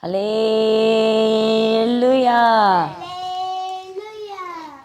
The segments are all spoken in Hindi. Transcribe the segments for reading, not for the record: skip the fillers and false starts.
हालेलुया।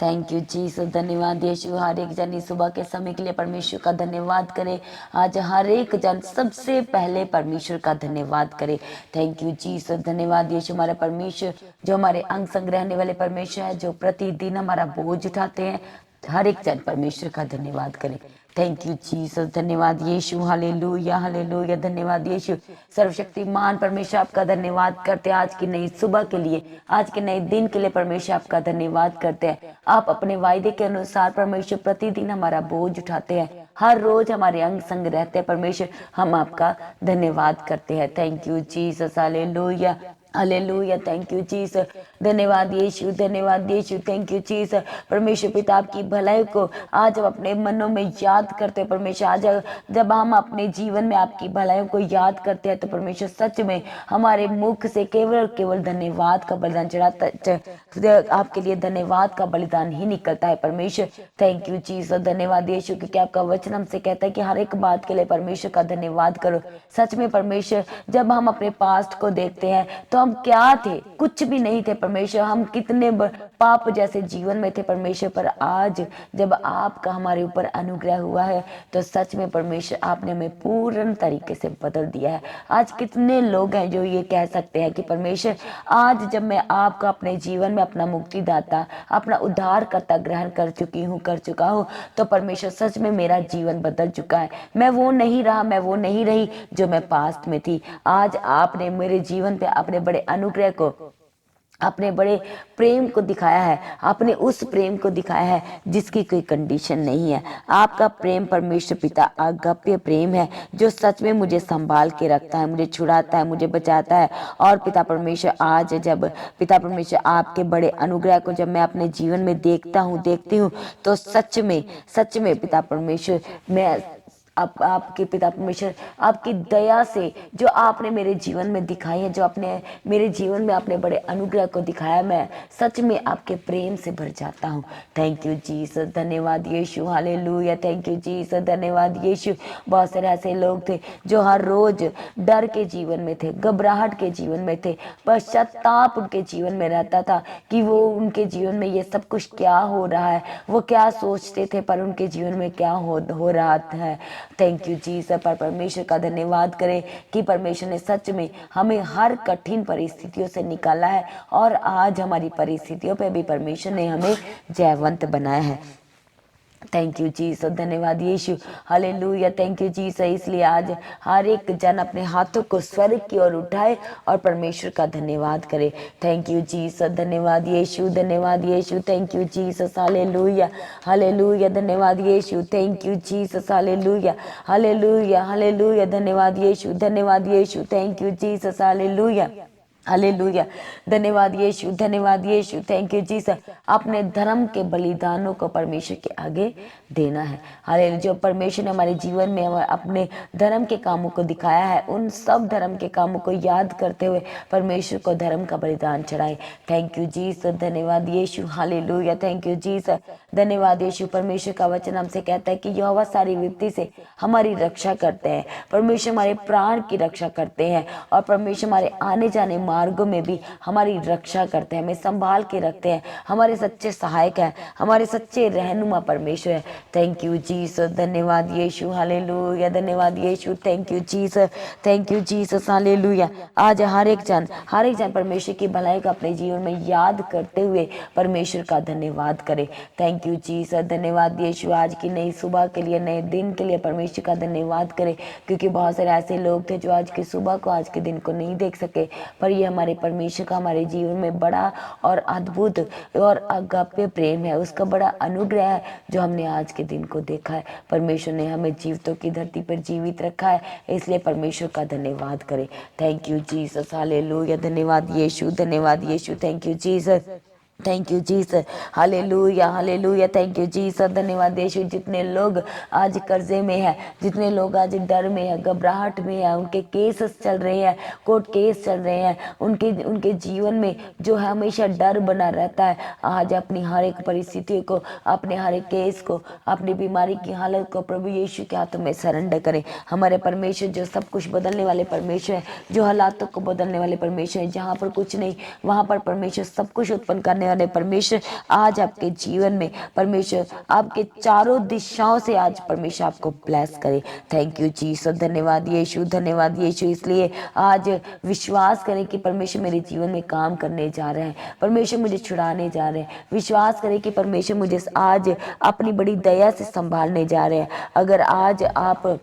Thank you Jesus. धन्यवाद यीशु। हर एक जन इस सुबह के समय के लिए परमेश्वर का धन्यवाद करे। आज हर एक जन सबसे पहले परमेश्वर का धन्यवाद करे। Thank you Jesus. धन्यवाद यीशु। हमारे परमेश्वर जो हमारे अंग संग रहने वाले परमेश्वर है, जो प्रतिदिन हमारा बोझ उठाते हैं, हर एक जन परमेश्वर का धन्यवाद करे। Thank you Jesus. धन्यवाद यीशु। Hallelujah hallelujah. धन्यवाद यीशु। सर्वशक्तिमान परमेश्वर आपका धन्यवाद करते हैं आज की नई सुबह के लिए, आज के नए दिन के लिए परमेश्वर आपका धन्यवाद करते हैं। आप अपने वायदे के अनुसार परमेश्वर प्रतिदिन हमारा बोझ उठाते हैं, हर रोज हमारे अंग संग रहते हैं परमेश्वर। हम आपका धन्यवाद करते हैं। Thank you Jesus. Hallelujah hallelujah. Thank you Jesus. धन्यवाद यीशु। धन्यवाद यीशु। Thank you Jesus. परमेश्वर पिता आपकी भलाई को आज हम अपने मनों में याद करते हैं परमेश्वर। आज जब हम अपने जीवन में आपकी भलाई को याद करते हैं तो परमेश्वर सच में हमारे मुख से केवल केवल धन्यवाद का बलिदान चढ़ाता, आपके लिए धन्यवाद का बलिदान ही निकलता है परमेश्वर। Thank you Jesus. धन्यवाद यीशु, क्योंकि आपका वचन हमसे कहता है कि हर एक बात के लिए परमेश्वर का धन्यवाद करो। सच में परमेश्वर, जब हम अपने पास्ट को देखते हैं तो हम क्या थे, कुछ भी नहीं थे परमेश्वर। हम कितने पाप जैसे जीवन में थे परमेश्वर, पर आज जब आपका हमारे ऊपर अनुग्रह हुआ है तो सच में परमेश्वर आपने हमें पूर्ण तरीके से बदल दिया है। आज कितने लोग हैं जो ये कह सकते हैं कि परमेश्वर, आज जब मैं आपका अपने जीवन में अपना मुक्तिदाता, अपना उद्धारकर्ता ग्रहण कर चुका हूँ तो परमेश्वर सच में मेरा जीवन बदल चुका है। मैं वो नहीं रहा, मैं वो नहीं रही जो मैं पास्ट में थी। आज आपने मेरे जीवन पे अपने बड़े अनुग्रह को, अपने बड़े प्रेम को दिखाया है। आपने उस प्रेम को दिखाया है जिसकी कोई कंडीशन नहीं है। आपका प्रेम परमेश्वर पिता अगाप्य प्रेम है, जो सच में मुझे संभाल के रखता है, मुझे छुड़ाता है, मुझे बचाता है। और पिता परमेश्वर, आज जब पिता परमेश्वर आपके बड़े अनुग्रह को जब मैं अपने जीवन में देखती हूँ तो सच में पिता परमेश्वर, मैं आपके पिता परमेश्वर आपकी दया से जो आपने मेरे जीवन में दिखाई है, जो आपने मेरे जीवन में आपने बड़े अनुग्रह को दिखाया, मैं सच में आपके प्रेम से भर जाता हूँ। Thank you Jesus. धन्यवाद Yeshu. Hallelujah. Thank you Jesus. धन्यवाद यीशु। बहुत सारे ऐसे लोग थे जो हर रोज डर के जीवन में थे, घबराहट के जीवन में थे, पश्चाताप उनके जीवन में रहता था कि वो उनके जीवन में ये सब कुछ क्या हो रहा है, वो क्या सोचते थे पर उनके जीवन में क्या हो रहा है। Thank you Jesus. पर परमेश्वर का धन्यवाद करें कि परमेश्वर ने सच में हमें हर कठिन परिस्थितियों से निकाला है और आज हमारी परिस्थितियों पे भी परमेश्वर ने हमें जयवंत बनाया है। Thank you Jesus. धन्यवाद Yeshu. Hallelujah. Thank you Jesus. इसलिए आज हर एक जन अपने हाथों को स्वर्ग की ओर उठाए और परमेश्वर का धन्यवाद करे। Thank you Jesus. धन्यवाद यीशु। धन्यवाद Yeshu. Thank you Jesus. Hallelujah hallelujah. धन्यवाद Yeshu. Thank you Jesus. Hallelujah hallelujah hallelujah. धन्यवाद यीशु। धन्यवाद Yeshu. Thank you Jesus. Hallelujah hallelujah. धन्यवाद यीशु। धन्यवाद यीशु। Thank you Jesus. अपने धर्म के बलिदानों को परमेश्वर के आगे देना है। हालेलुया। जो परमेश्वर ने हमारे जीवन में अपने धर्म के कामों को दिखाया है, उन सब धर्म के कामों को याद करते हुए परमेश्वर को धर्म का बलिदान चढ़ाए। Thank you Jesus. धन्यवाद Yeshu. Hallelujah. Thank you Jesus. धन्यवाद यीशु। परमेश्वर का वचन हमसे कहता है कि यहोवा सारी विपत्ति से हमारी रक्षा करते हैं। परमेश्वर हमारे प्राण की रक्षा करते हैं और परमेश्वर हमारे आने जाने मार्गों में भी हमारी रक्षा करते हैं, हमें संभाल के रखते हैं। हमारे सच्चे सहायक हैं, हमारे सच्चे रहनुमा परमेश्वर है। Thank you Jesus. धन्यवाद यीशु। हालेलुया। धन्यवाद Yeshu. Thank you Jesus. Thank you Jesus. Hallelujah. आज हर एक जन परमेश्वर की भलाई का अपने जीवन में याद करते हुए परमेश्वर का धन्यवाद करे। Thank you Jesus. धन्यवाद यीशु। आज की नई सुबह के लिए, नए दिन के लिए परमेश्वर का धन्यवाद करे, क्योंकि बहुत सारे ऐसे लोग थे जो आज की सुबह को, आज के दिन को नहीं देख सके, पर ये हमारे परमेश्वर का हमारे जीवन में बड़ा और अद्भुत और अगाप्य प्रेम है, उसका बड़ा अनुग्रह है जो हमने आज के दिन को देखा है। परमेश्वर ने हमें जीवितों की धरती पर जीवित रखा है, इसलिए परमेश्वर का धन्यवाद करें। Thank you Jesus. हालेलुया। धन्यवाद यीशु। धन्यवाद Yeshu. Thank you Jesus. Thank you Jesus, hallelujah hallelujah, thank you Jesus, धन्यवाद यीशु। जितने लोग आज कर्जे में है, जितने लोग आज डर में है, घबराहट में है, उनके केस चल रहे हैं, कोर्ट केस चल रहे हैं, उनके उनके जीवन में जो है हमेशा डर बना रहता है, आज अपनी हर एक परिस्थिति को, अपने हर एक केस को, अपनी बीमारी की हालत को प्रभु यीशु के हाथों में सरेंडर करें। हमारे परमेश्वर जो सब कुछ बदलने वाले परमेश्वर है, जो हालातों को बदलने वाले परमेश्वर है, जहाँ पर कुछ नहीं वहाँ पर परमेश्वर सब कुछ उत्पन्न करने वाले परमेश्वर, आज आपके जीवन में परमेश्वर आपके चारों दिशाओं से आज परमेश्वर आपको ब्लेस करे। थैंक यू जीसस, धन्यवाद यीशु, धन्यवाद यीशु। इसलिए आज विश्वास करें कि परमेश्वर मेरे जीवन में काम करने जा रहे हैं, परमेश्वर मुझे छुड़ाने जा रहे हैं। विश्वास करें कि परमेश्वर मुझे आज अपनी बड़ी दया से संभालने जा रहे हैं। अगर आज आप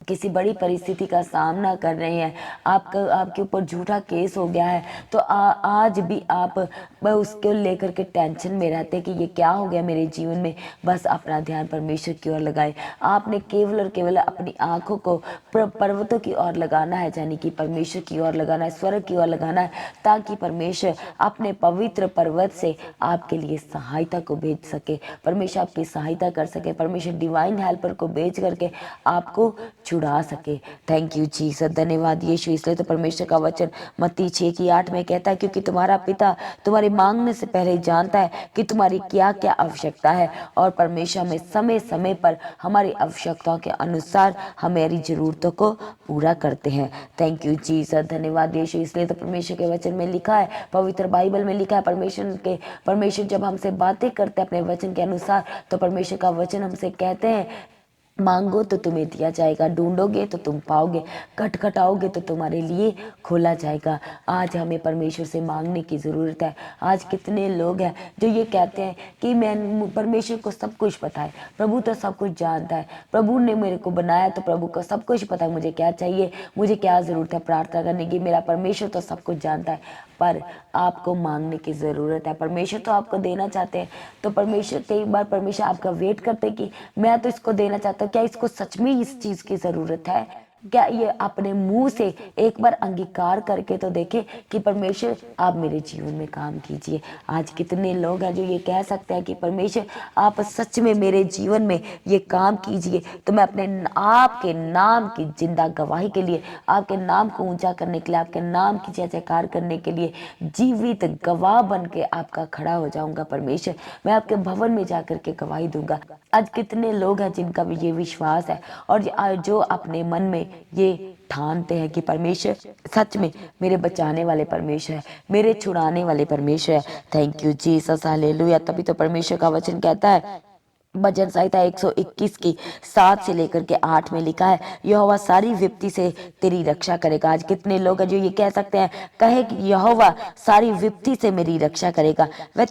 किसी बड़ी परिस्थिति का सामना कर रहे हैं, आपका आपके ऊपर झूठा केस हो गया है, तो आज भी आप उसको लेकर के टेंशन में रहते हैं कि ये क्या हो गया मेरे जीवन में, बस अपना ध्यान परमेश्वर की ओर लगाएं। आपने केवल और केवल अपनी आंखों को पर्वतों की ओर लगाना है, यानी कि परमेश्वर की ओर लगाना है, स्वर्ग की ओर लगाना है, ताकि परमेश्वर अपने पवित्र पर्वत से आपके लिए सहायता को भेज सके, परमेश्वर आपकी सहायता कर सके, परमेश्वर डिवाइन हेल्पर को भेज करके आपको छुड़ा सके। थैंक यू जीसस, धन्यवाद यीशु। इसलिए तो परमेश्वर का वचन मत्ती 6:8 में कहता है, क्योंकि तुम्हारा पिता तुम्हारे मांगने से पहले जानता है कि तुम्हारी क्या क्या आवश्यकता है, और परमेश्वर में समय समय पर हमारी आवश्यकताओं के अनुसार हमारी जरूरतों को पूरा करते हैं। थैंक यू जीसस, धन्यवाद यीशु। इसलिए तो परमेश्वर के वचन में लिखा है, पवित्र बाइबल में लिखा है, परमेश्वर जब हमसे बातें करते हैं अपने वचन के अनुसार, तो परमेश्वर का वचन हमसे कहते हैं, मांगो तो तुम्हें दिया जाएगा, ढूंढोगे तो तुम पाओगे, खटखटाओगे तो तुम्हारे लिए खोला जाएगा। आज हमें परमेश्वर से मांगने की ज़रूरत है। आज कितने लोग हैं जो ये कहते हैं कि मैं, परमेश्वर को सब कुछ पता है, प्रभु तो सब कुछ जानता है, प्रभु ने मेरे को बनाया तो प्रभु को सब कुछ पता है, मुझे क्या चाहिए, मुझे क्या ज़रूरत है प्रार्थना करने की, मेरा परमेश्वर तो सब कुछ जानता है। पर आपको मांगने की ज़रूरत है। परमेश्वर तो आपको देना चाहते हैं, तो परमेश्वर कई बार परमेश्वर आपका वेट करते हैं कि मैं तो इसको देना चाहता हूँ, क्या इसको सच में इस चीज़ की ज़रूरत है, क्या ये अपने मुंह से एक बार अंगीकार करके तो देखे कि परमेश्वर आप मेरे जीवन में काम कीजिए। आज कितने लोग हैं जो ये कह सकते हैं कि परमेश्वर आप सच में मेरे जीवन में ये काम कीजिए, तो मैं अपने आपके नाम की जिंदा गवाही के लिए, आपके नाम को ऊंचा करने के लिए, आपके नाम की जय जयकार करने के लिए जीवित गवाह बन के आपका खड़ा हो जाऊंगा। परमेश्वर, मैं आपके भवन में जाकर के गवाही दूंगा। आज कितने लोग हैं जिनका भी ये विश्वास है और जो अपने मन में ये ठानते हैं कि परमेश्वर सच में मेरे बचाने वाले परमेश्वर है, मेरे छुड़ाने वाले परमेश्वर है। Thank you Jesus, hallelujah. तभी तो परमेश्वर का वचन कहता है, भजन संहिता 121 की 7 से लेकर के 8 में लिखा है, यहोवा सारी विपत्ति से तेरी रक्षा करेगा। आज कितने लोग हैं जो ये कह सकते हैं, कहे कि यहोवा सारी विपत्ति से मेरी रक्षा करेगा,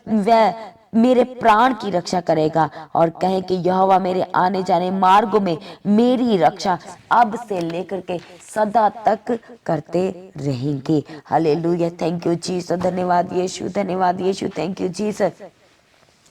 वह मेरे प्राण की रक्षा करेगा, और कहे कि यहोवा मेरे आने जाने मार्गों में मेरी रक्षा अब से लेकर के सदा तक करते रहेंगे। हालेलुया, थैंक यू जीसस, धन्यवाद यीशु, धन्यवाद यीशु, थैंक यू जीसस,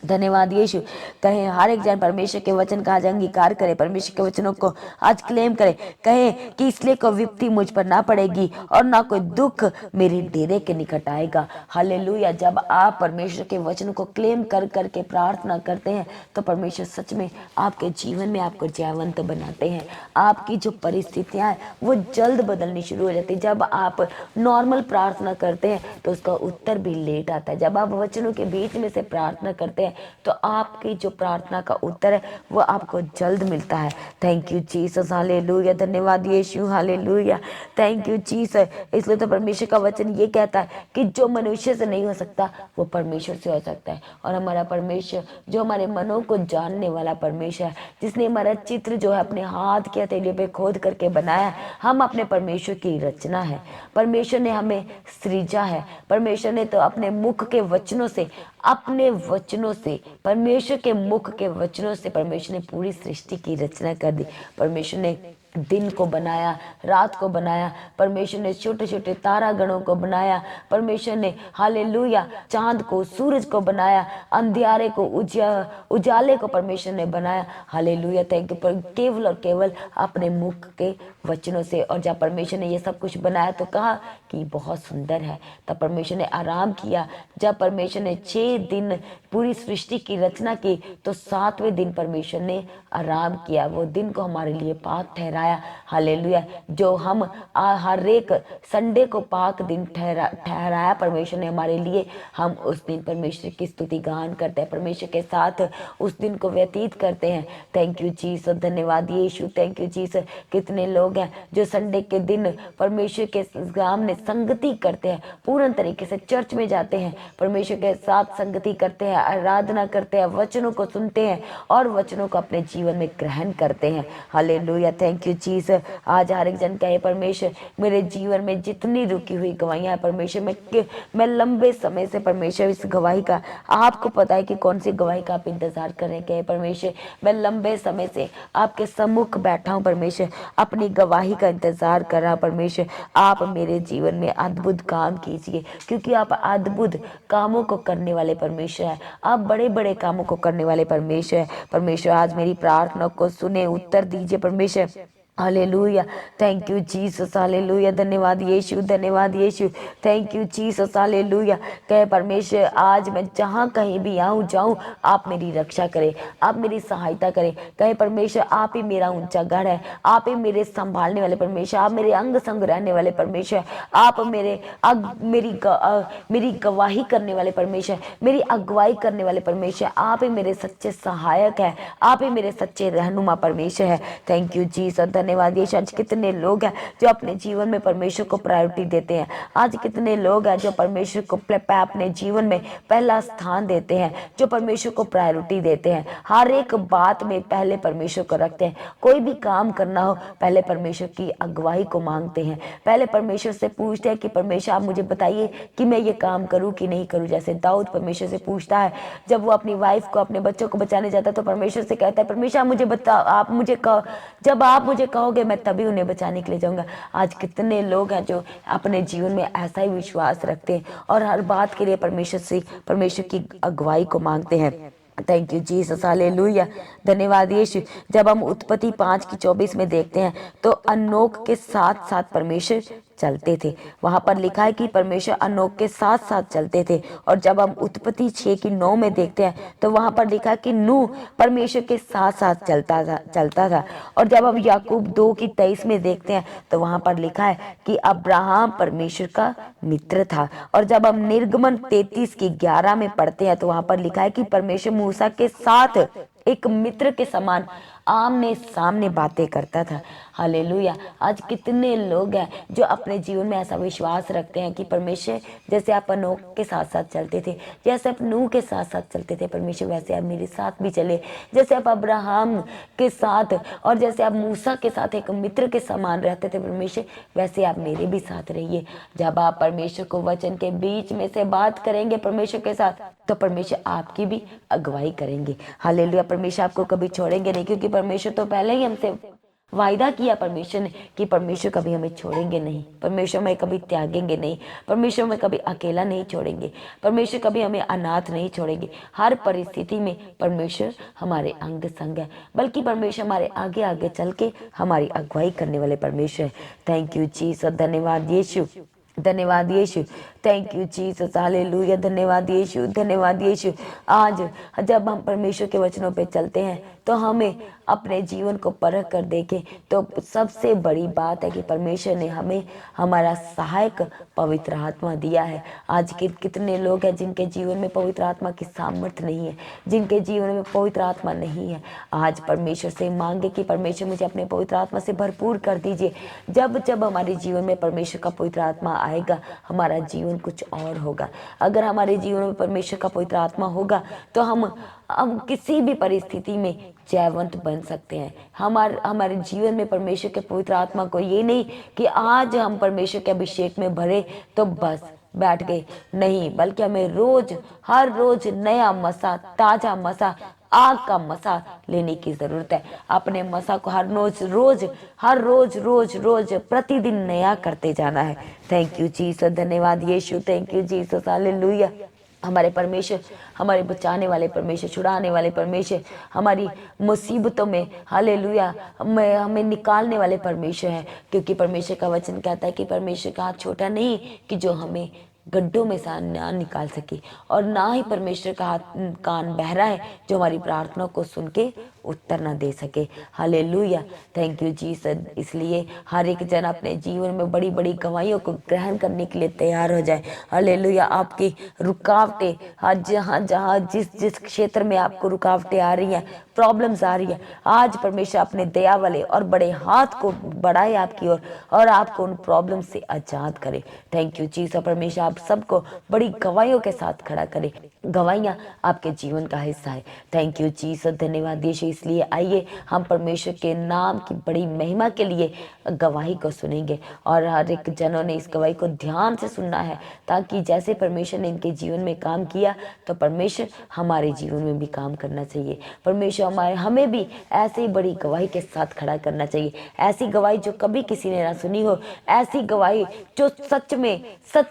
धन्यवाद यीशु। कहे हर एक जन परमेश्वर के वचन का आज अंगीकार करे, परमेश्वर के वचनों को आज क्लेम करे, कहे कि इसलिए कोई विपत्ति मुझ पर ना पड़ेगी और ना कोई दुख मेरे डेरे के निकट आएगा। हालेलुया। जब आप परमेश्वर के वचन को क्लेम कर करके प्रार्थना करते हैं, तो परमेश्वर सच में आपके जीवन में आपको जयवंत बनाते हैं। आपकी जो परिस्थितियां हैं वो जल्द बदलनी शुरू हो जाती है। जब आप नॉर्मल प्रार्थना करते हैं तो उसका उत्तर भी लेट आता है। जब आप वचनों के बीच में से प्रार्थना करते हैं तो आपकी जो प्रार्थना का उत्तर है वो आपको जल्द मिलता है। थैंक यू जीसस, हालेलुया, धन्यवाद Yeshu, hallelujah, thank you Jesus. इसलिए तो परमेश्वर का वचन ये कहता है कि जो मनुष्य से नहीं हो सकता वो परमेश्वर से हो सकता है। और हमारा परमेश्वर जो हमारे मनों को जानने वाला परमेश्वर है, जिसने हमारा चित्र जो है अपने हाथ के हथेलियों पे खोद करके बनाया, हम अपने परमेश्वर की रचना है। परमेश्वर ने हमें सृजा है। परमेश्वर ने तो अपने मुख के वचनों से, अपने वचनों से, परमेश्वर के मुख के वचनों से परमेश्वर ने पूरी सृष्टि की रचना कर दी। परमेश्वर ने दिन को बनाया, रात को बनाया, परमेश्वर ने छोटे छोटे तारा गणों को बनाया, परमेश्वर ने हालेलुया चांद को, सूरज को बनाया, अंधियारे को, उजाले को परमेश्वर ने बनाया। Hallelujah, thank you. पर केवल और केवल अपने मुख के वचनों से। और जब परमेश्वर ने ये सब कुछ बनाया तो कहा कि बहुत सुंदर है। तब परमेश्वर ने आराम किया। जब परमेश्वर ने 6 दिन पूरी सृष्टि की रचना की तो 7वें दिन परमेश्वर ने आराम किया। वो दिन को हमारे लिए पाक ठहराया। हालेलुया, जो हम हर एक संडे को पाक दिन ठहराया परमेश्वर ने हमारे लिए। हम उस दिन परमेश्वर की स्तुति गान करते हैं, परमेश्वर के साथ उस दिन को व्यतीत करते हैं। थैंक यू जीसस, धन्यवाद यीशु, थैंक यू जीसस। कितने लोग हैं जो संडे के दिन परमेश्वर के सामने संगति करते हैं, पूर्ण तरीके से चर्च में जाते हैं, परमेश्वर के साथ संगति करते हैं, आराधना करते हैं, वचनों को सुनते हैं और वचनों को अपने जीवन में ग्रहण करते हैं। Hallelujah, thank you Jesus. आज हर एक जन कहे परमेश्वर मेरे जीवन में जितनी रुकी हुई गवाहियां हैं परमेश्वर, मैं लंबे समय से परमेश्वर इस गवाही का, आपको पता है कि कौन सी गवाही का आप इंतजार कर रहे हैं परमेश्वर, मैं लंबे समय से आपके सम्मुख बैठा हूँ परमेश्वर, अपनी गवाही का इंतजार कर रहा परमेश्वर। आप मेरे जीवन में अद्भुत काम कीजिए, क्योंकि आप अद्भुत कामों को करने वाले परमेश्वर है, आप बड़े बड़े कामों को करने वाले परमेश्वर है। परमेश्वर आज मेरी प्रार्थना को सुने, उत्तर दीजिए परमेश्वर। Hallelujah, thank you Jesus, hallelujah, धन्यवाद यीशु, धन्यवाद Yeshu, thank you Jesus, hallelujah. कहे परमेश्वर आज मैं जहाँ कहीं भी आऊँ जाऊँ आप मेरी रक्षा करें, आप मेरी सहायता करें। कहे परमेश्वर आप ही मेरा ऊंचा गढ़ है, आप ही मेरे संभालने वाले परमेश्वर, आप मेरे अंग संग रहने वाले परमेश्वर, आप मेरी गवाही करने वाले परमेश्वर, मेरी अगुवाई करने वाले परमेश्वर, आप ही मेरे सच्चे सहायक है, आप ही मेरे सच्चे रहनुमा परमेश्वर है। थैंक यू जीसस, धन्यवाद यीशु। आज कितने लोग हैं जो अपने जीवन में परमेश्वर को प्रायोरिटी देते हैं, आज कितने लोग हैं जो परमेश्वर को अपने जीवन में पहला स्थान देते हैं, जो परमेश्वर को प्रायोरिटी देते हैं, हर एक बात में पहले परमेश्वर को रखते हैं। कोई भी काम करना हो पहले परमेश्वर की अगुवाई को मांगते हैं, पहले परमेश्वर से पूछते हैं कि परमेश्वर आप मुझे बताइए कि मैं ये काम करूं कि नहीं करूं। जैसे दाऊद परमेश्वर से पूछता है, जब वो अपनी वाइफ को, अपने बच्चों को बचाने जाता है तो परमेश्वर से कहता है परमेश्वर आप मुझे बताओ, आप मुझे कहो, जब आप मुझे कहोगे मैं तभी उन्हें बचाने के लिए जाऊंगा। आज कितने लोग हैं जो अपने जीवन में ऐसा ही विश्वास रखते हैं और हर बात के लिए परमेश्वर की अगुवाई को मांगते हैं। थैंक यू जीसस, हालेलुया, धन्यवाद यीशु। जब हम उत्पत्ति 5:24 में देखते हैं तो अनोख के साथ साथ परमेश्वर चलते थे। वहां पर लिखा है कि परमेश्वर अनोख के साथ साथ चलते थे। और जब हम उत्पत्ति 6:9 में देखते हैं तो वहां पर लिखा है कि नूह परमेश्वर के साथ साथ चलता था। और जब हम याकूब 2:23 में देखते हैं तो वहां पर लिखा है कि अब्राहम परमेश्वर का मित्र था। और जब हम निर्गमन 33:11 में पढ़ते हैं तो वहां पर लिखा है कि परमेश्वर मूसा के साथ एक मित्र के समान आमने सामने बातें करता था। हालेलुया, आज कितने लोग हैं जो अपने जीवन में ऐसा विश्वास रखते हैं कि परमेश्वर जैसे आप अनोख के साथ साथ चलते थे, जैसे आप नूह के साथ साथ चलते थे परमेश्वर, वैसे आप मेरे साथ भी चले। जैसे आप अब्राहम के साथ और जैसे आप मूसा के साथ एक मित्र के समान रहते थे परमेश्वर, वैसे आप मेरे भी साथ रहिए। जब आप परमेश्वर को वचन के बीच में से बात करेंगे परमेश्वर के साथ तो परमेश्वर आपकी भी अगुवाई करेंगे। हालेलुया, परमेश्वर आपको कभी छोड़ेंगे नहीं, क्योंकि परमेश्वर तो पहले ही हमसे वायदा किया परमेश्वर ने कि परमेश्वर कभी हमें छोड़ेंगे नहीं, परमेश्वर हमें कभी त्यागेंगे नहीं, परमेश्वर हमें कभी अकेला नहीं छोड़ेंगे, परमेश्वर कभी हमें अनाथ नहीं छोड़ेंगे। हर परिस्थिति में परमेश्वर हमारे अंग संग है, बल्कि परमेश्वर हमारे आगे आगे चल के हमारी अगुवाई करने वाले परमेश्वर है। थैंक यू जीसस, धन्यवाद यीशु, धन्यवाद Yeshu, thank you Jesus, hallelujah, धन्यवाद यीशु, धन्यवाद यीशु। आज जब हम परमेश्वर के वचनों पे चलते हैं तो हमें अपने जीवन को परख कर देखें तो सबसे बड़ी बात है कि परमेश्वर ने हमें हमारा सहायक पवित्र आत्मा दिया है। आज के कितने लोग हैं जिनके जीवन में पवित्र आत्मा की सामर्थ्य नहीं है, जिनके जीवन में पवित्र आत्मा नहीं है। आज परमेश्वर से मांगे कि परमेश्वर मुझे अपने पवित्र आत्मा से भरपूर कर दीजिए। जब जब हमारे जीवन में परमेश्वर का पवित्र आत्मा आएगा हमारा जीवन कुछ और होगा। अगर हमारे जीवन में परमेश्वर का पवित्र आत्मा होगा तो हम किसी भी परिस्थिति में जयवंत बन सकते हैं। हमारे जीवन में परमेश्वर के पवित्र आत्मा को ये नहीं कि आज हम परमेश्वर के अभिषेक में भरे तो बस बैठ गए, नहीं, बल्कि हमें रोज हर रोज नया मसा, ताजा मसा आग का मसा लेने की जरूरत है। अपने मसा को हर रोज प्रतिदिन नया करते जाना है। थैंक यू जीसस, धन्यवाद Yeshu, thank you Jesus, hallelujah. हमारे परमेश्वर, हमारे बचाने वाले परमेश्वर, छुड़ाने वाले परमेश्वर, हमारी मुसीबतों में हालेलुया हमें निकालने वाले परमेश्वर हैं। क्योंकि परमेश्वर का वचन कहता है कि परमेश्वर का हाथ छोटा नहीं कि जो हमें गड्ढों में से ना निकाल सके, और ना ही परमेश्वर का हाथ कान बहरा है जो हमारी प्रार्थना को सुन के उत्तर ना दे सके। Hallelujah, thank you Jesus. इसलिए हर एक जन अपने जीवन में बड़ी बड़ी गवाहियों को ग्रहण करने के लिए तैयार हो जाए। हालेलुया, आपकी रुकावटें, आज जहाँ जहाँ जिस जिस क्षेत्र में आपको रुकावटें आ रही हैं, प्रॉब्लम्स आ रही है, आज परमेश्वर अपने दया वाले और बड़े हाथ को बढ़ाए आपकी ओर और आपको उन प्रॉब्लम से आजाद करे। Thank you Jesus. परमेश्वर आप सबको बड़ी गवाहियों के साथ खड़ा करे। गवाहियां आपके जीवन का हिस्सा है। थैंक यू जीसस, धन्यवाद यीशु। इसलिए आइए हम परमेश्वर के नाम की बड़ी महिमा के लिए गवाही को सुनेंगे, और हर एक जनों ने इस गवाही को ध्यान से सुनना है, ताकि जैसे परमेश्वर ने इनके जीवन में काम किया तो परमेश्वर हमारे जीवन में भी काम करना चाहिए। परमेश्वर हमें भी ऐसे ही बड़ी गवाही के साथ खड़ा करना चाहिए। ऐसी गवाही जो कभी किसी ने ना सुनी हो, ऐसी गवाही जो सच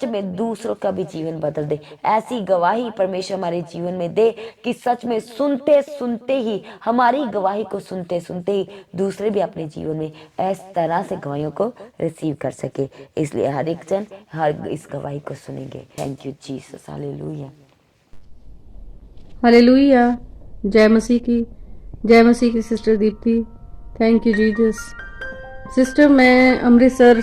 में दूसरों का भी जीवन बदल दे। ऐसी गवाही परमेश्वर हमारे जीवन में दे कि सच में सुनते सुनते ही, हमारी गवाही को सुनते सुनते ही दूसरे भी अपने जीवन में इस तरह से गवाहियों को रिसीव कर सके। इसलिए हर एक जन हर इस गवाही को सुनेंगे। Thank you Jesus, hallelujah. Hallelujah, जय मसीह की sister Deepti. Thank you Jesus. Sister, मैं अमृतसर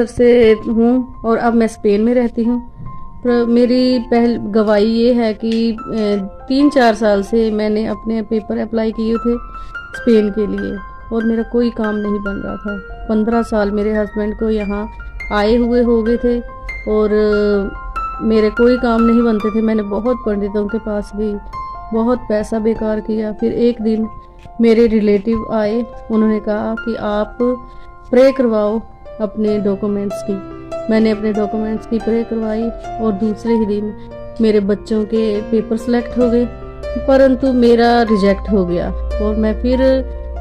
से हूँ और अब मैं स्पेन में रहती हूँ। मेरी गवाही ये है कि 3-4 साल से मैंने अपने पेपर अप्लाई किए थे स्पेन के लिए, और मेरा कोई काम नहीं बन रहा था। 15 साल मेरे हस्बैंड को यहाँ आए हुए हो गए थे और मेरे कोई काम नहीं बनते थे। मैंने बहुत पंडितों के पास गई, बहुत पैसा बेकार किया। फिर एक दिन मेरे रिलेटिव आए, उन्होंने कहा कि आप प्रे करवाओ अपने डॉक्यूमेंट्स की। मैंने अपने डॉक्यूमेंट्स की प्रे करवाई और दूसरे ही दिन मेरे बच्चों के पेपर सेलेक्ट हो गए, परंतु मेरा रिजेक्ट हो गया और मैं फिर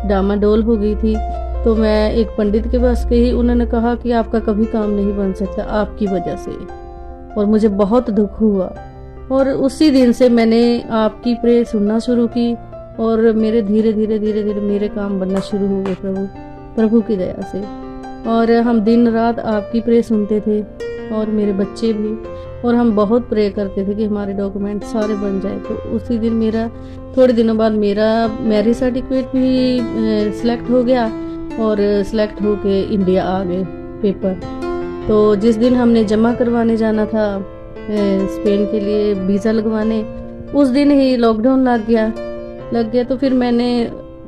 डामाडोल हो गई थी। तो मैं एक पंडित के पास गई, उन्होंने कहा कि आपका कभी काम नहीं बन सकता आपकी वजह से, और मुझे बहुत दुख हुआ। और उसी दिन से मैंने आपकी प्रे सुनना शुरू की और मेरे धीरे धीरे मेरे काम बनना शुरू हो गए प्रभु की दया से। और हम दिन रात आपकी प्रे सुनते थे और मेरे बच्चे भी, और हम बहुत प्रे करते थे कि हमारे डॉक्यूमेंट सारे बन जाए। तो उसी दिन थोड़े दिनों बाद मेरा मैरिज सर्टिफिकेट भी सिलेक्ट हो गया और सिलेक्ट होके इंडिया आ गए पेपर। तो जिस दिन हमने जमा करवाने जाना था स्पेन के लिए वीज़ा लगवाने, उस दिन ही लॉकडाउन लग गया। तो फिर मैंने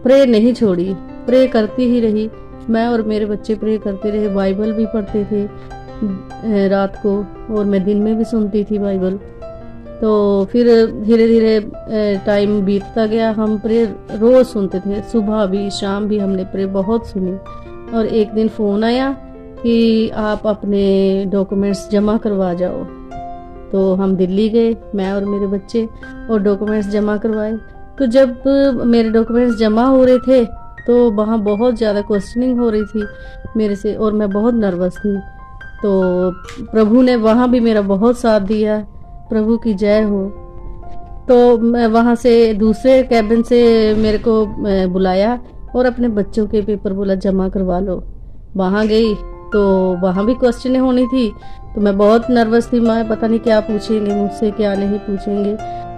प्रे नहीं छोड़ी, प्रे करती ही रही। मैं और मेरे बच्चे प्रे करते रहे, बाइबल भी पढ़ते थे रात को, और मैं दिन में भी सुनती थी बाइबल। तो फिर धीरे धीरे टाइम बीतता गया। हम प्रे रोज़ सुनते थे, सुबह भी शाम भी हमने प्रे बहुत सुनी। और एक दिन फ़ोन आया कि आप अपने डॉक्यूमेंट्स जमा करवा जाओ। तो हम दिल्ली गए, मैं और मेरे बच्चे, और डॉक्यूमेंट्स जमा करवाए। तो जब मेरे डॉक्यूमेंट्स जमा हो रहे थे तो वहाँ बहुत ज़्यादा क्वेश्चनिंग हो रही थी मेरे से, और मैं बहुत नर्वस थी। तो प्रभु ने वहाँ भी मेरा बहुत साथ दिया, प्रभु की जय हो। तो मैं वहाँ से दूसरे कैबिन से मेरे को बुलाया और अपने बच्चों के पेपर बोला जमा करवा लो। वहाँ गई तो वहाँ भी क्वेश्चन होनी थी, तो मैं बहुत नर्वस थी। मैं पता नहीं क्या पूछेंगे मुझसे, क्या नहीं पूछेंगे,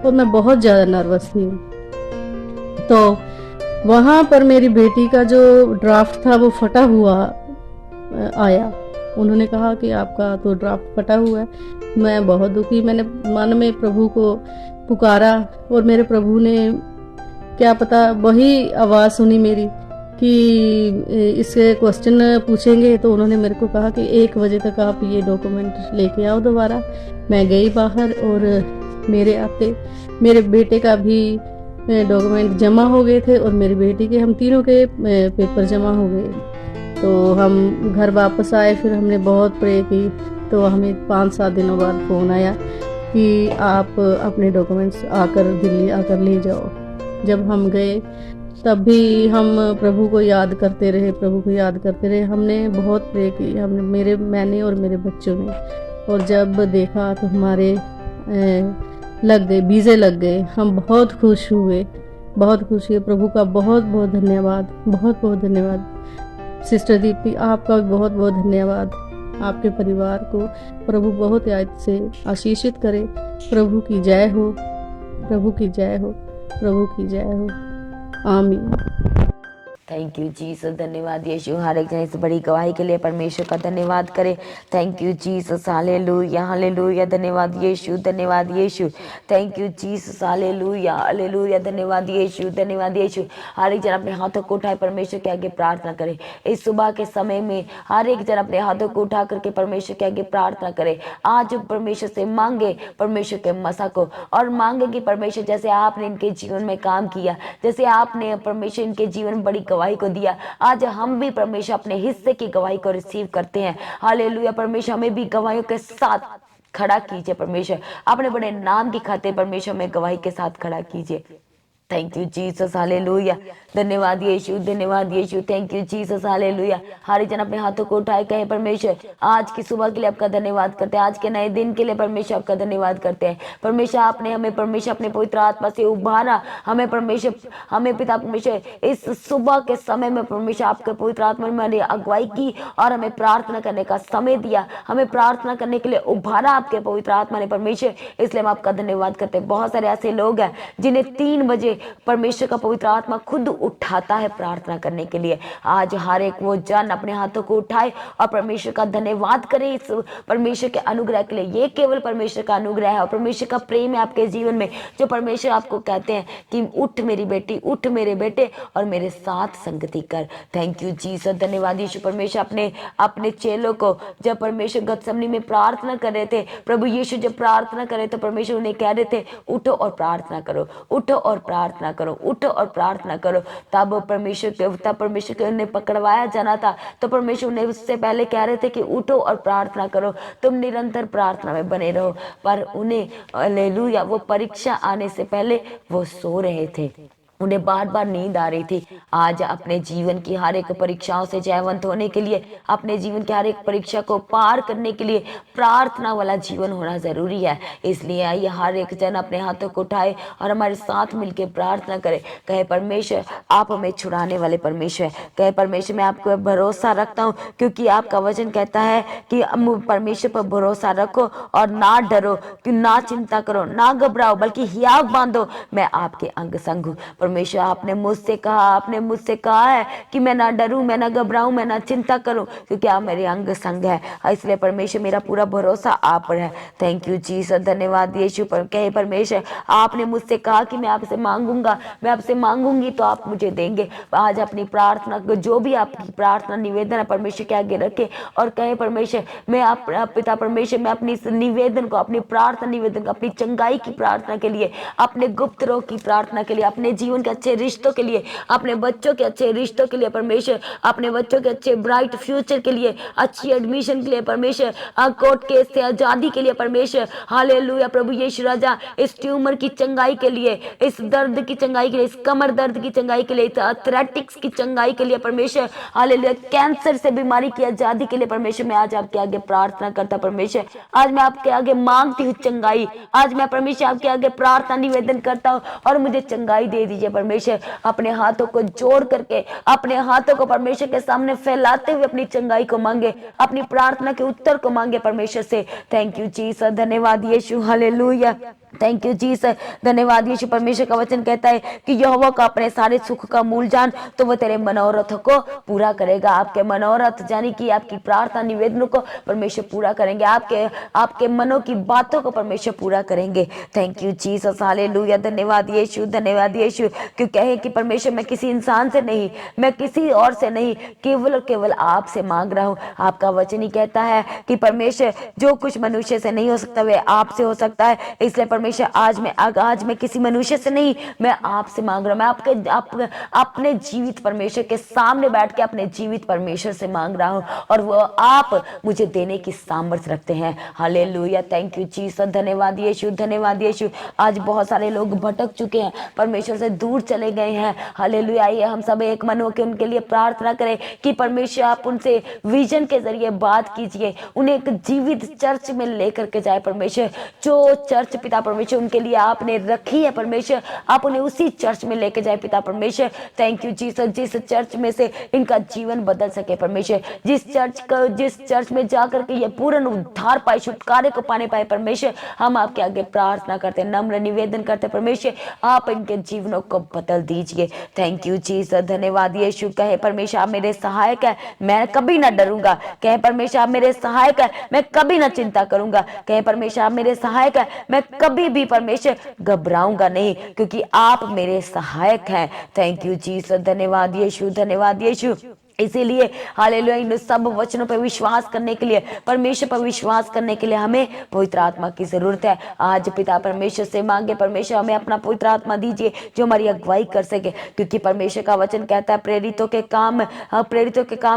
और मैं बहुत ज़्यादा नर्वस थी। तो वहाँ पर मेरी बेटी का जो ड्राफ्ट था वो फटा हुआ आया। उन्होंने कहा कि आपका तो ड्राफ्ट फटा हुआ है। मैं बहुत दुखी, मैंने मन में प्रभु को पुकारा, और मेरे प्रभु ने क्या पता वही आवाज़ सुनी मेरी कि इसके क्वेश्चन पूछेंगे। तो उन्होंने मेरे को कहा कि 1 बजे तक आप ये डॉक्यूमेंट लेके आओ दोबारा। मैं गई बाहर, और मेरे आते मेरे बेटे का भी डॉक्यूमेंट जमा हो गए थे और मेरी बेटी के, हम तीनों के पेपर जमा हो गए। तो हम घर वापस आए, फिर हमने बहुत प्रे की। तो हमें 5-7 दिनों बाद फ़ोन आया कि आप अपने डॉक्यूमेंट्स दिल्ली आकर ले जाओ। जब हम गए तब भी हम प्रभु को याद करते रहे, प्रभु को याद करते रहे। हमने बहुत प्रे की, हमने मैंने और मेरे बच्चों ने। और जब देखा तो हमारे लग गए, वीज़े लग गए। हम बहुत खुश हुए, बहुत खुश हुए। प्रभु का बहुत बहुत धन्यवाद, बहुत बहुत धन्यवाद। सिस्टर दीप्ति, आपका भी बहुत बहुत धन्यवाद। आपके परिवार को प्रभु बहुत याद से आशीषित करे। प्रभु की जय हो, प्रभु की जय हो, प्रभु की जय हो। आमीन। थैंक यू जीसस, धन्यवाद यीशु। हर एक जन इस बड़ी गवाही के लिए परमेश्वर का धन्यवाद करे। Thank you Jesus, hallelujah hallelujah, धन्यवाद यीशु, धन्यवाद Yeshu. Thank you Jesus, hallelujah hallelujah, धन्यवाद यीशु, धन्यवाद यीशु। हर एक जन अपने हाथों को उठाए परमेश्वर के आगे प्रार्थना करे। इस सुबह के समय में हर एक जन अपने हाथों को उठा करके परमेश्वर के आगे प्रार्थना करे। आज परमेश्वर से मांगे परमेश्वर के मसा को, और मांगे कि परमेश्वर जैसे आपने इनके जीवन में काम किया, जैसे आपने परमेश्वर इनके जीवन में बड़ी गवाही को दिया, आज हम भी परमेश्वर अपने हिस्से की गवाही को रिसीव करते हैं। हालेलुया, परमेश्वर हमें भी गवाहियों के साथ खड़ा कीजिए। परमेश्वर अपने बड़े नाम की खातिर परमेश्वर में गवाही के साथ खड़ा कीजिए। थैंक यू जीसस, हालेलुया, धन्यवाद यीशु, धन्यवाद Yeshu. Thank you Jesus, hallelujah. हर जन अपने हाथों को उठाए कहे परमेश्वर आज की सुबह के लिए आपका धन्यवाद करते हैं, आज के नए दिन के लिए परमेश्वर आपका धन्यवाद करते हैं। परमेश्वर आपने हमें परमेश्वर अपने पवित्र आत्मा से उभारा, हमें परमेश्वर, हमें पिता परमेश्वर इस सुबह के समय में परमेश्वर आपके पवित्र आत्मा ने हमारी अगुवाई की और हमें प्रार्थना करने का समय दिया, हमें प्रार्थना करने के लिए उभारा आपके पवित्र आत्मा ने परमेश्वर, इसलिए हम आपका धन्यवाद करते हैं। बहुत सारे ऐसे लोग हैं जिन्हें 3 बजे परमेश्वर का पवित्र आत्मा खुद उठाता है प्रार्थना करने के लिए। आज हर एक वो जन अपने हाथों को उठाए और परमेश्वर का धन्यवाद करे इस परमेश्वर के अनुग्रह के लिए। ये केवल परमेश्वर का अनुग्रह है और परमेश्वर का प्रेम है आपके जीवन में, जो परमेश्वर आपको कहते हैं कि उठ मेरी बेटी, उठ मेरे बेटे और मेरे साथ संगति कर। थैंक यू जीसस, धन्यवाद यीशु। परमेश्वर अपने चेलों को जब परमेश्वर गतसमनी में प्रार्थना कर रहे थे, प्रभु यीशु जब प्रार्थना करे तो परमेश्वर उन्हें कह रहे थे उठो और प्रार्थना करो, उठो और प्रार्थना करो, उठो और प्रार्थना करो। तब परमेश्वर के उन्हें पकड़वाया जाना था, तो परमेश्वर उन्हें उससे पहले कह रहे थे कि उठो और प्रार्थना करो, तुम निरंतर प्रार्थना में बने रहो। पर उन्हें हालेलुया वो परीक्षा आने से पहले वो सो रहे थे, उन्हें बार बार नींद आ रही थी। आज अपने जीवन की हर एक परीक्षाओं से जयवंत होने के लिए, अपने जीवन की हर एक परीक्षा को पार करने के लिए प्रार्थना वाला जीवन होना जरूरी है। इसलिए आइए हर एक जन अपने हाथों को उठाए और हमारे साथ मिलकर प्रार्थना करे। कहे परमेश्वर आप हमें छुड़ाने वाले परमेश्वर, कहे परमेश्वर मैं आपको भरोसा रखता हूँ, क्योंकि आपका वचन कहता है कि परमेश्वर पर भरोसा रखो और ना डरो, कि ना चिंता करो, ना घबराओ, बल्कि हियाव बांधो, मैं आपके अंग संग हूँ। परमेश्वर आपने मुझसे कहा है कि मैं ना डरूं, मैं ना घबराऊं, मैं ना चिंता करूं, क्योंकि आप मेरे अंग संग है। इसलिए परमेश्वर मेरा पूरा भरोसा आप पर है। थैंक यू जीसस, धन्यवाद यीशु। पर कहे परमेश्वर आपने मुझसे कहा कि मैं आपसे मांगूंगा, मैं आपसे मांगूंगी तो आप मुझे देंगे। आज अपनी प्रार्थना को, जो भी आपकी प्रार्थना निवेदन है, परमेश्वर के आगे रखे और कहे परमेश्वर मैं पिता परमेश्वर मैं अपनी इस निवेदन को, अपनी प्रार्थना निवेदन को, अपनी चंगाई की प्रार्थना के लिए, अपने गुप्त रोग की प्रार्थना के लिए, अपने जीवन के अच्छे रिश्तों के लिए, अपने बच्चों के अच्छे रिश्तों के लिए परमेश्वर, अपने बच्चों के अच्छे ब्राइट फ्यूचर के लिए, अच्छी एडमिशन के लिए परमेश्वर, कोर्ट केस से आजादी के लिए परमेश्वर, हालेलुया प्रभु यीशु राजा, इस ट्यूमर की चंगाई के लिए, इस दर्द की चंगाई के लिए, इस कमर दर्द की चंगाई के लिए, इस आर्थराइटिस की चंगाई के लिए परमेश्वर, हालेलुया कैंसर से बीमारी की आजादी के लिए परमेश्वर, मैं आज आपके आगे प्रार्थना करता परमेश्वर, आज मैं आपके आगे मांगती हूँ चंगाई, आज मैं परमेश्वर आपके आगे प्रार्थना निवेदन करता हूँ और मुझे चंगाई दे दीजिए परमेश्वर। अपने हाथों को जोड़ करके, अपने हाथों को परमेश्वर के सामने फैलाते हुए अपनी चंगाई को मांगे, अपनी प्रार्थना के उत्तर को मांगे परमेश्वर से। थैंक यू जीसस, धन्यवाद Yeshu, hallelujah. Thank you Jesus, धन्यवाद यीशु। परमेश्वर का वचन कहता है कि यहोवा का अपने सारे सुख का मूल जान, तो वो तेरे मनोरथों को पूरा करेगा। आपके मनोरथ यानी कि आपकी प्रार्थना निवेदनों को परमेश्वर पूरा करेंगे, आपके मनों की बातों को परमेश्वर पूरा करेंगे। थैंक यू जीसस, हालेलुया, धन्यवाद यीशु, धन्यवाद यीशु। क्यों कहे कि परमेश्वर मैं किसी इंसान से नहीं, मैं किसी और से नहीं, केवल और केवल आपसे मांग रहा हूँ। आपका वचन ही कहता है कि परमेश्वर जो कुछ मनुष्य से नहीं हो सकता वे आपसे हो सकता है, इसलिए परमेश्वर आज मैं किसी मनुष्य से नहीं, मैं आपसे मांग रहा हूँ। मैं अपने जीवित परमेश्वर के सामने बैठ के अपने जीवित परमेश्वर से मांग रहा हूँ, और वो आप मुझे देने की सामर्थ्य रखते हैं। हालेलुया, थैंक यू जीसस, धन्यवाद यीशु, धन्यवाद यीशु। आज बहुत सारे लोग भटक चुके हैं, परमेश्वर से दूर चले गए हैं। हालेलुया, आइए हम सब एक मन होकर उनके लिए प्रार्थना करें कि परमेश्वर आप उनसे विजन के जरिए बात कीजिए, उन्हें एक जीवित चर्च में लेकर के जाए परमेश्वर। जो चर्च पिता परमेश्वर उनके लिए आपने रखी है परमेश्वर, आप उन्हें उसी चर्च में लेके जाए पिता परमेश्वर। थैंक यू जीसस, जिस चर्च में से इनका जीवन बदल सके परमेश्वर, जिस चर्च में जाकर के ये पूर्ण उद्धार पाए, छुटकारे को पाने पाए परमेश्वर, हम आपके आगे प्रार्थना करते, नम्र निवेदन करते परमेश्वर, आप इनके जीवनों को बदल दीजिए। थैंक यू जीसस, धन्यवाद यीशु। कहे परमेश्वर आप मेरे सहायक है, मैं कभी ना डरूंगा। कहे परमेश्वर आप मेरे सहायक है, मैं कभी ना चिंता करूंगा। कहे परमेश्वर आप मेरे सहायक है, मैं कभी भी परमेश्वर घबराऊंगा नहीं, क्योंकि आप मेरे सहायक हैं। थैंक यू जीसस, धन्यवाद यीशु, धन्यवाद यीशु। इसीलिए हालेलुया, इन सब वचनों पर विश्वास करने के लिए, परमेश्वर पर विश्वास करने के लिए हमें पवित्र आत्मा की जरूरत है। आज पिता परमेश्वर से मांगे, परमेश्वर हमें अपना पवित्र आत्मा दीजिए जो हमारी अगुवाई कर सके, क्योंकि परमेश्वर का वचन कहता है प्रेरितों के काम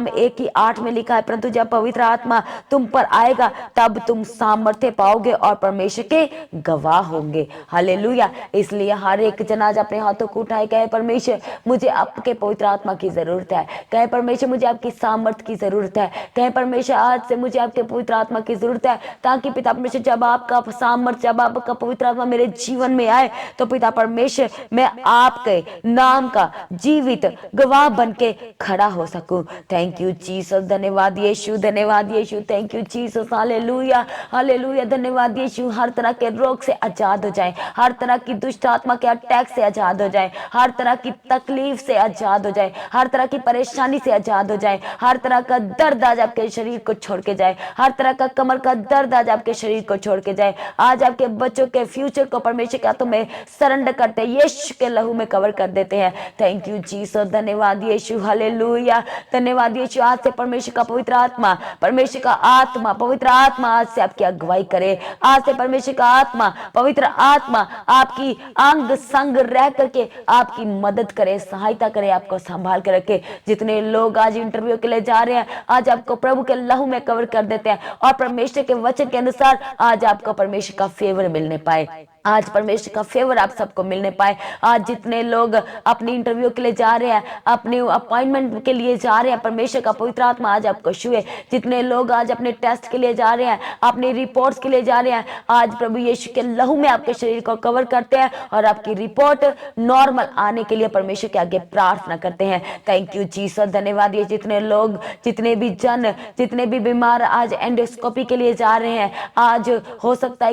1:8 में लिखा है, परंतु जब पवित्र आत्मा तुम पर आएगा तब तुम सामर्थ्य पाओगे और परमेश्वर के गवाह होंगे। हालेलुया, इसलिए हर एक जन आज अपने हाथों को उठाए, कहे परमेश्वर मुझे आपके पवित्र आत्मा की जरूरत है। कहे परमेश्वर मुझे आपकी सामर्थ की जरूरत है। कहे परमेश्वर आज से मुझे आपके पवित्र आत्मा की जरूरत है, ताकि पिता परमेश्वर जब आपका सामर्थ, जब आपका पवित्र आत्मा मेरे जीवन में आए, तो पिता परमेश्वर मैं आपके नाम का जीवित गवाह बन के खड़ा हो सकूं। थैंक यू जीसस, धन्यवाद यीशु, धन्यवाद Yeshu. Thank you Jesus, hallelujah, hallelujah, धन्यवाद यीशु। हर तरह के रोग से आजाद हो जाए, हर तरह की दुष्ट आत्मा के अटैक से आजाद हो जाए, हर तरह की तकलीफ से आजाद हो जाए, हर तरह की परेशानी से आजाद हो जाए, हर तरह का दर्द आज आपके शरीर को छोड़ के जाए, हर तरह का कमर का दर्द आज आपके शरीर को छोड़ के जाए। आज आपके बच्चों के फ्यूचर को परमेश्वर के हाथों में सरेंडर करते हैं, यीशु के लहू में कवर कर देते हैं। थैंक यू जीसस, धन्यवाद यीशु, हालेलुया, धन्यवाद यीशु। आज से परमेश्वर का पवित्र आत्मा, परमेश्वर का आत्मा, पवित्र आत्मा आज से आपकी अगुवाई करे। आज से परमेश्वर का आत्मा, पवित्र आत्मा आपकी अंग संग रह करके आपकी मदद करे, सहायता करे, आपको संभाल के रखे। जितने लोग आज इंटरव्यू के लिए जा रहे हैं, आज आपको प्रभु के लहू में कवर कर देते हैं, और परमेश्वर के वचन के अनुसार आज आपको परमेश्वर का फेवर मिलने पाए, आज परमेश्वर का फेवर आप सबको मिलने पाए। आज जितने लोग अपनी इंटरव्यू के लिए जा रहे हैं, अपनी अपॉइंटमेंट के लिए जा रहे हैं, परमेश्वर का पवित्र आत्मा आज आपको छुए। जितने लोग आज अपने टेस्ट के लिए जा रहे हैं, अपनी रिपोर्ट्स के लिए जा रहे हैं, आज प्रभु यीशु के लहू में आपके शरीर को कवर करते हैं, और आपकी रिपोर्ट नॉर्मल आने के लिए परमेश्वर के आगे प्रार्थना करते हैं। थैंक यू जीसस, धन्यवाद। ये जितने लोग, जितने भी बीमार आज एंडोस्कोपी के लिए जा रहे हैं, आज हो सकता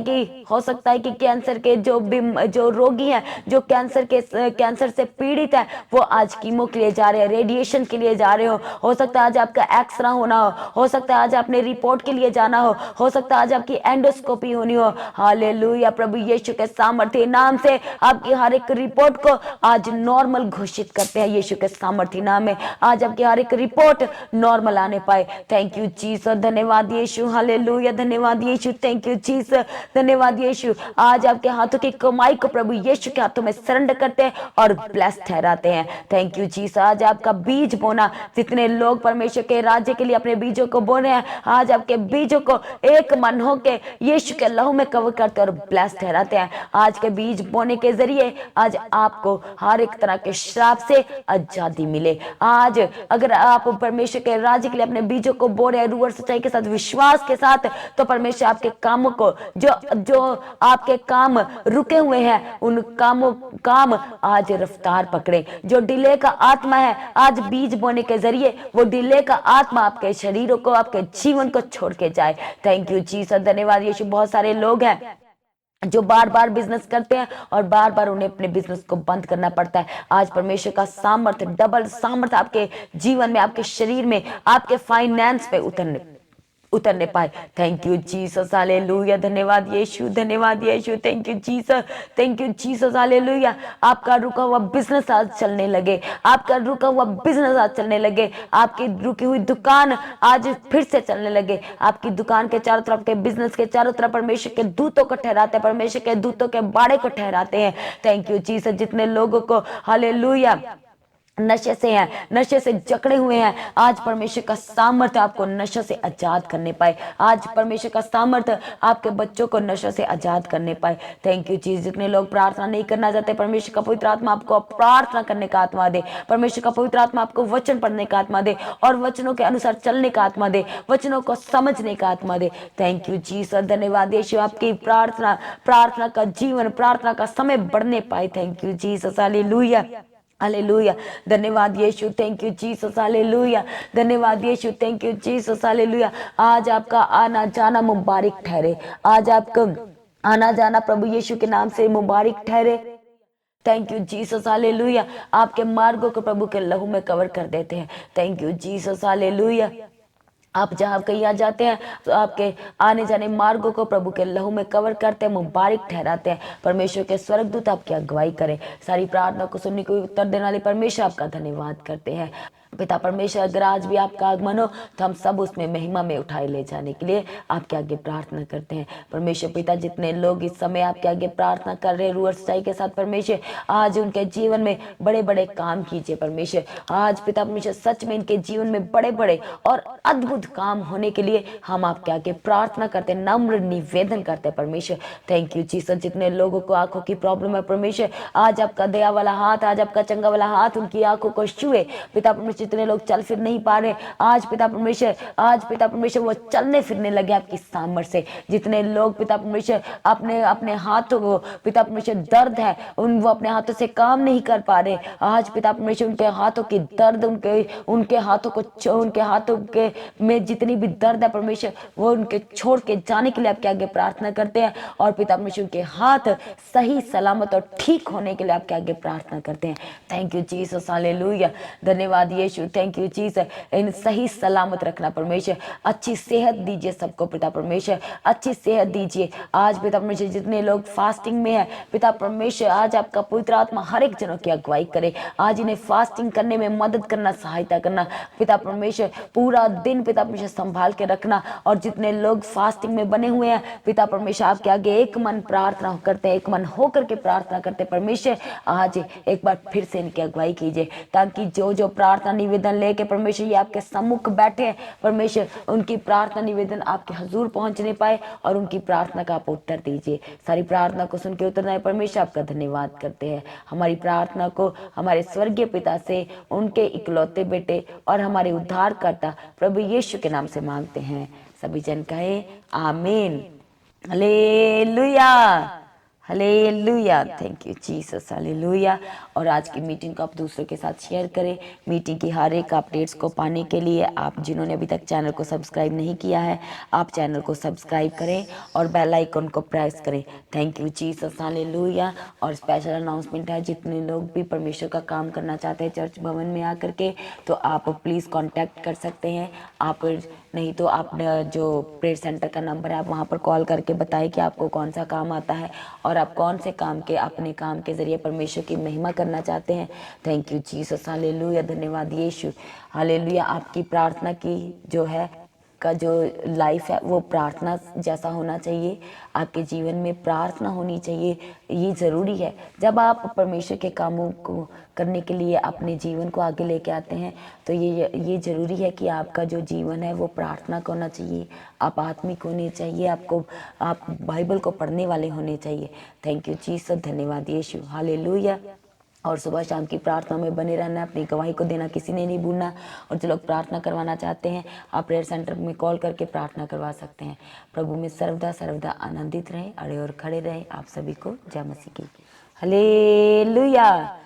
है कि कैंसर के जो रोगी हैं, जो कैंसर से पीड़ित है, वो आज कीमो के लिए जा रहे हैं, रेडिएशन के लिए जा रहे हो सकता है आज आपका एक्सरा होना हो सकता है आज आपने रिपोर्ट के लिए जाना हो सकता है आज आपकी एंडोस्कोपी होनी हो। हालेलुया, प्रभु यीशु के सामर्थ्य नाम से आपकी हर एक रिपोर्ट को आज नॉर्मल घोषित करते हैं। यीशु के सामर्थ्य नाम में आज आपकी हर एक रिपोर्ट नॉर्मल आने पाए। थैंक यू जीसस, धन्यवाद यीशु, हालेलुया, धन्यवाद यीशु। थैंक यू जीसस, धन्यवाद यीशु। आज आपके हाथों की कमाई को प्रभु यीशु के हाथों में सरेंडर करते हैं और ब्लेस ठहराते हैं। Thank you Jesus. आज आपका बीज बोना, जितने लोग परमेश्वर के राज्य के लिए अपने बीजों को बोने हैं, आज आपके बीजों को एक मन होके यीशु के लहू में कवर करते हैं और ब्लेस ठहराते हैं। आज के बीज बोने के जरिए आज आपको हर एक तरह के श्राप से आजादी मिले। आज अगर आप परमेश्वर के राज्य के लिए अपने बीजों को बो रहे हैं रूह और सच्चाई के साथ, विश्वास के साथ, तो परमेश्वर आपके कामों को, जो आपके काम रुके हुए हैं, उन काम आज रफ्तार पकड़े। जो डिले का आत्मा है, आज बीज बोने के जरिए वो डिले का आत्मा आपके शरीरों को, आपके जीवन को छोड़ के जाए। थैंक यू जीसस, धन्यवाद यीशु। बहुत सारे लोग हैं जो बार बार बिजनेस करते हैं और बार बार उन्हें अपने बिजनेस को बंद करना पड़ता है। आज परमेश्वर का सामर्थ, डबल सामर्थ आपके जीवन में, आपके शरीर में, आपके फाइनेंस पे उतरने पाए। Thank you Jesus, hallelujah. धन्यवाद यीशु, धन्यवाद Yeshu. Thank you Jesus, thank you Jesus, hallelujah. आपका रुका हुआ बिजनेस आज चलने लगे, आपका रुका हुआ बिजनेस आज चलने लगे, आपकी रुकी हुई दुकान आज फिर से चलने लगे। आपकी दुकान के चारों तरफ के बिजनेस के चारों तरफ परमेश्वर के दूतों को ठहराते हैं, परमेश्वर के दूतों के बाड़े को ठहराते हैं। Thank you Jesus. जितने लोगों को हालेलुया नशे से हैं, नशे से जकड़े हुए हैं, आज परमेश्वर का सामर्थ्य आपको नशे से आजाद करने पाए। आज परमेश्वर का सामर्थ्य आपके बच्चों को नशे से आजाद करने पाए। थैंक यू चीज। जितने लोग प्रार्थना नहीं करना चाहते, परमेश्वर का पवित्र आत्मा आपको प्रार्थना करने का आत्मा दे, परमेश्वर का पवित्र आत्मा आपको वचन पढ़ने का आत्मा दे और वचनों के अनुसार चलने का आत्मा दे, वचनों को समझने का आत्मा दे। थैंक यू जीसस, धन्यवाद यीशु। आपकी प्रार्थना का जीवन, प्रार्थना का समय बढ़ने पाए। Thank you Jesus, hallelujah, hallelujah. धन्यवाद Yeshu, thank you Jesus, hallelujah. धन्यवाद Yeshu, thank you Jesus, hallelujah. आज आपका आना जाना मुबारक ठहरे, आज आपका आना जाना प्रभु यीशु के नाम से मुबारक ठहरे। Thank you Jesus, hallelujah. आपके मार्गों को प्रभु के लहू में कवर कर देते हैं। Thank you Jesus, hallelujah. आप जहाँ कहीं आ जाते हैं तो आपके आने जाने मार्गों को प्रभु के लहू में कवर करते हैं, मुबारक ठहराते हैं। परमेश्वर के स्वर्गदूत आपकी अगुवाई करें। सारी प्रार्थना को सुनने को उत्तर देने वाले परमेश्वर आपका धन्यवाद करते हैं। पिता परमेश्वर, अगर आज भी आपका आगमन हो तो हम सब उसमें महिमा में उठाए ले जाने के लिए आपके आगे प्रार्थना करते हैं। परमेश्वर पिता, जितने लोग इस समय आपके आगे प्रार्थना कर रहे हैं रूह और सच्चाई के साथ, परमेश्वर आज उनके जीवन में बड़े बड़े काम कीजिए। परमेश्वर आज पिता परमेश्वर सच में इनके जीवन में बड़े बड़े और अद्भुत काम होने के लिए हम आपके आगे प्रार्थना करते, नम्र निवेदन करते हैं। परमेश्वर थैंक यू जीसस। जितने लोगों को आंखों की प्रॉब्लम है, परमेश्वर आज आपका दया वाला हाथ, आज आपका चंगा वाला हाथ उनकी आंखों को छुए। पिता परमेश्वर, जितने लोग चल फिर नहीं पा रहे, आज पिता परमेश्वर वो चलने फिरने लगे आपकी सामर्थ से। जितने लोग पिता परमेश्वर अपने अपने हाथों को पिता परमेश्वर दर्द है, वो अपने हाथों से काम नहीं कर पा रहे, आज पिता परमेश्वर उनके हाथों की दर्द, उनके हाथों के में जितनी भी दर्द है परमेश्वर, वो उनके छोड़ के जाने के लिए आपके आगे प्रार्थना करते हैं। और पिता परमेश्वर के हाथ सही सलामत और ठीक होने के लिए आपके आगे प्रार्थना करते हैं। Thank you Jesus, hallelujah. धन्यवाद यीशु, थैंक यू जीसस। इन सही सलामत रखना परमेश्वर, अच्छी सेहत दीजिए सबको पिता परमेश्वर, अच्छी सेहत दीजिए। आज पिता परमेश्वर जितने लोग फास्टिंग में है, पिता परमेश्वर आज आपका पवित्र आत्मा हर एक जनों की अगुवाई करे, आज इन्हें फास्टिंग करने में मदद करना, सहायता करना। पिता परमेश्वर पूरा दिन पिता परमेश्वर संभाल के रखना। और जितने लोग फास्टिंग में बने हुए हैं, पिता परमेश्वर आपके आगे एक मन प्रार्थना करते हैं, एक मन होकर के प्रार्थना करते हैं। परमेश्वर आज एक बार फिर से इनकी अगुवाई कीजिए, ताकि जो जो प्रार्थना निवेदन लेके परमेश्वर ये आपके सम्मुख बैठे हैं, परमेश्वर उनकी प्रार्थना निवेदन आपके हजूर पहुंचने पाए और उनकी प्रार्थना का आप उत्तर दीजिए। सारी प्रार्थना को सुन के उत्तर देने परमेश्वर आपका धन्यवाद करते हैं। हमारी प्रार्थना को हमारे स्वर्गीय पिता से, उनके इकलौते बेटे और हमारे उद्धारकर्ता प्रभु यीशु के नाम से मांगते हैं। सभी जन कहे आमीन, hallelujah, hallelujah. Thank you Jesus, hallelujah. और आज की मीटिंग को आप दूसरों के साथ शेयर करें। मीटिंग की हर एक अपडेट्स को पाने के लिए आप जिन्होंने अभी तक चैनल को सब्सक्राइब नहीं किया है, आप चैनल को सब्सक्राइब करें और बेल आइकन को प्रेस करें। Thank you Jesus, hallelujah. और स्पेशल अनाउंसमेंट है, जितने लोग भी परमेश्वर का काम करना चाहते हैं चर्च भवन में आकर के, तो आप प्लीज़ कांटेक्ट कर सकते हैं। आप नहीं तो आप जो प्रेयर सेंटर का नंबर है, आप वहाँ पर कॉल करके बताएं कि आपको कौन सा काम आता है और आप कौन से काम के अपने काम के जरिए परमेश्वर की महिमा करना चाहते हैं। Thank you Jesus, hallelujah. धन्यवाद यीशु, हालेलुया। आपकी प्रार्थना की जो है का जो लाइफ है वो प्रार्थना जैसा होना चाहिए। आपके जीवन में प्रार्थना होनी चाहिए, ये ज़रूरी है। जब आप परमेश्वर के कामों को करने के लिए अपने जीवन को आगे लेके आते हैं, तो ये ज़रूरी है कि आपका जो जीवन है वो प्रार्थना का होना चाहिए, आप आत्मिक होने चाहिए, आप बाइबल को पढ़ने वाले होने चाहिए। थैंक यू जीसस, धन्यवाद यीशु, हालेलुया। और सुबह शाम की प्रार्थना में बने रहना, अपनी गवाही को देना किसी ने नहीं भूलना। और जो लोग प्रार्थना करवाना चाहते हैं, आप प्रेयर सेंटर में कॉल करके प्रार्थना करवा सकते हैं। प्रभु में सर्वदा आनंदित रहें, अड़े और खड़े रहें। आप सभी को जय मसीह की, हालेलुया।